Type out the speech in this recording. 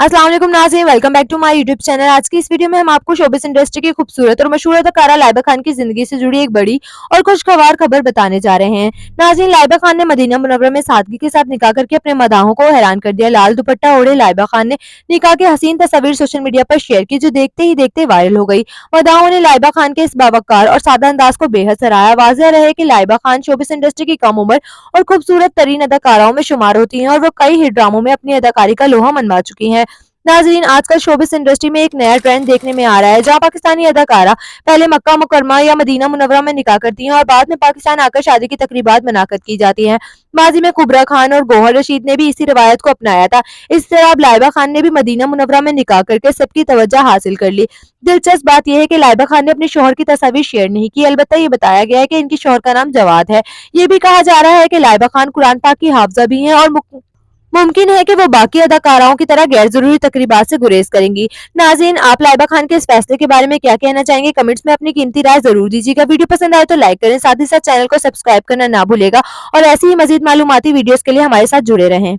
अस्सलाम वालेकुम नाज़रीन, welcome back to my YouTube channel. आज की इस वीडियो में हम आपको शोबिस इंडस्ट्री की खूबसूरत और मशहूर अदाकारा लाइबा खान की जिंदगी से जुड़ी एक बड़ी और खुशगवार खबर बताने जा रहे हैं। नाज़रीन, लाइबा खान ने मदीना मुनव्वरा में सादगी के साथ निकाह करके अपने मदाहों को हैरान कर दिया। लाल दुपट्टा ओढ़े लाइबा खान ने निकाह की हसीन तस्वीर सोशल मीडिया पर शेयर की, जो देखते ही देखते वायरल हो गई। मदाहों ने लाइबा खान के इस बावकार और सादा अंदाज को बेहद सराहा। वाज़ेह रहे कि लाइबा खान शोबिस इंडस्ट्री की कम उम्र और खूबसूरत तरीन अदाकाराओं में शुमार होती हैं और वो कई हिट ड्रामों में अपनी अदाकारी का लोहा मनवा चुकी हैं। नाज़रीन, आजकल शोबिस इंडस्ट्री में एक नया ट्रेंड देखने में आ रहा है, जहां पाकिस्तानी अदाकारा पहले मक्का मुकरमा या मदीना मुनव्वरा में निकाह करती हैं और बाद में पाकिस्तान आकर शादी की तकरीबात मुनाकिद की जाती हैं। माजी में कुबरा खान और गौहर रशीद ने भी इसी रवायत को अपनाया था। इस तरह अब लाइबा खान ने भी मदीना मुनव्वरा में निकाह करके सबकी तवज्जो हासिल कर ली। दिलचस्प बात यह है कि लाइबा खान ने अपने शौहर की तस्वीर शेयर नहीं की, अलबत्ता ये बताया गया है कि इनके शौहर का नाम जवाद है। ये भी कहा जा रहा है कि लाइबा खान कुरान पाक की हाफिजा भी हैं और मुमकिन है कि वो बाकी अदाकाराओं की तरह गैर जरूरी तकरीबात से गुरेज करेंगी। नाज़रीन, आप लाइबा खान के इस फैसले के बारे में क्या कहना चाहेंगे? कमेंट्स में अपनी कीमती राय जरूर दीजिएगा। वीडियो पसंद आए तो लाइक करें, साथ ही साथ चैनल को सब्सक्राइब करना ना भूलेगा और ऐसी ही मजीद मालूमाती वीडियोस के लिए हमारे साथ जुड़े रहें।